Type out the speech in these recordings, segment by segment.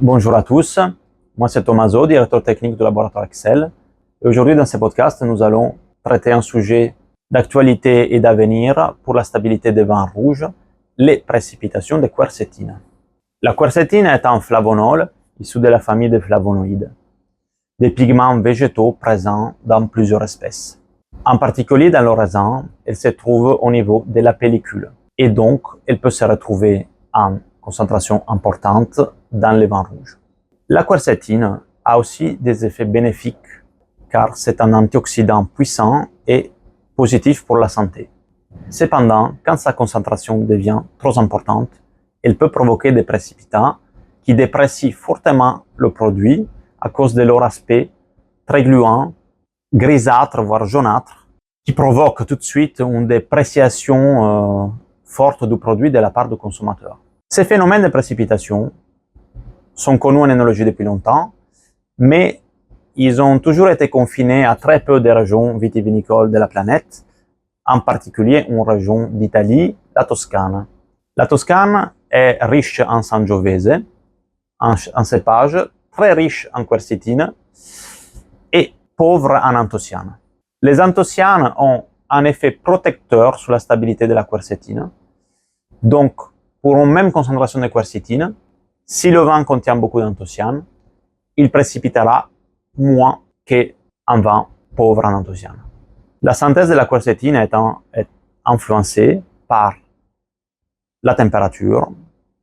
Bonjour à tous, moi c'est Tommaso, directeur technique du laboratoire Excel. Et aujourd'hui dans ce podcast, nous allons traiter un sujet d'actualité et d'avenir pour la stabilité des vins rouges, les précipitations de quercétine. La quercétine est un flavonol issu de la famille des flavonoïdes, des pigments végétaux présents dans plusieurs espèces. En particulier dans le raisin, elle se trouve au niveau de la pellicule et donc elle peut se retrouver en concentration importante dans les vins rouges. La quercétine a aussi des effets bénéfiques car c'est un antioxydant puissant et positif pour la santé. Cependant, quand sa concentration devient trop importante, elle peut provoquer des précipitats qui déprécient fortement le produit à cause de leur aspect très gluant, grisâtre, voire jaunâtre, qui provoque tout de suite une dépréciation forte du produit de la part du consommateur. Ces phénomènes de précipitation sont connus en œnologie depuis longtemps, mais ils ont toujours été confinés à très peu de régions vitivinicoles de la planète, en particulier une région d'Italie, la Toscane. La Toscane est riche en Sangiovese, en cépage, très riche en quercétine et pauvre en anthocyanes. Les anthocyanes ont un effet protecteur sur la stabilité de la quercétine. Donc, pour une même concentration de quercétine, si le vin contient beaucoup d'anthocyanes, il précipitera moins qu'un vin pauvre en anthocyanes. La synthèse de la quercétine est influencée par la température,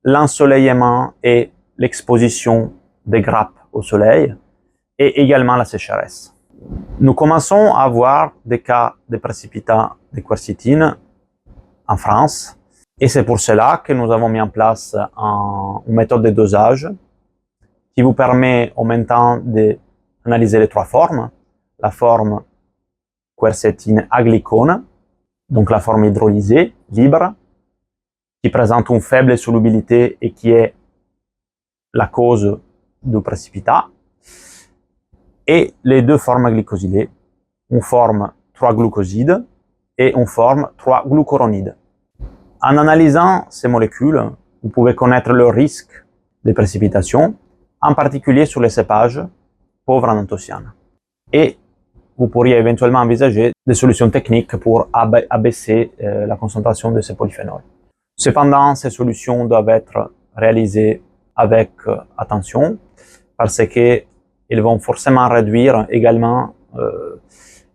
l'ensoleillement et l'exposition des grappes au soleil, et également la sécheresse. Nous commençons à avoir des cas de précipitats de quercétine en France, et c'est pour cela que nous avons mis en place une méthode de dosage qui vous permet en même temps d'analyser les trois formes. La forme quercétine aglycone, donc la forme hydrolysée, libre, qui présente une faible solubilité et qui est la cause du précipitat. Et les deux formes glycosylées, une forme 3-glucoside et une forme 3-glucuronides. En analysant ces molécules, vous pouvez connaître le risque de précipitation, en particulier sur les cépages pauvres en anthocyanes. Et vous pourriez éventuellement envisager des solutions techniques pour abaisser la concentration de ces polyphénols. Cependant, ces solutions doivent être réalisées avec attention parce qu'elles vont forcément réduire également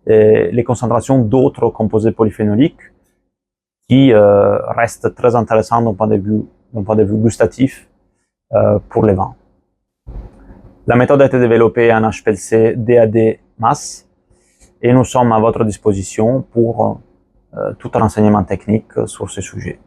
les concentrations d'autres composés polyphénoliques qui restent très intéressants d'un point de vue gustatif pour les vins. La méthode a été développée en HPLC DAD MAS et nous sommes à votre disposition pour tout renseignement technique sur ce sujet.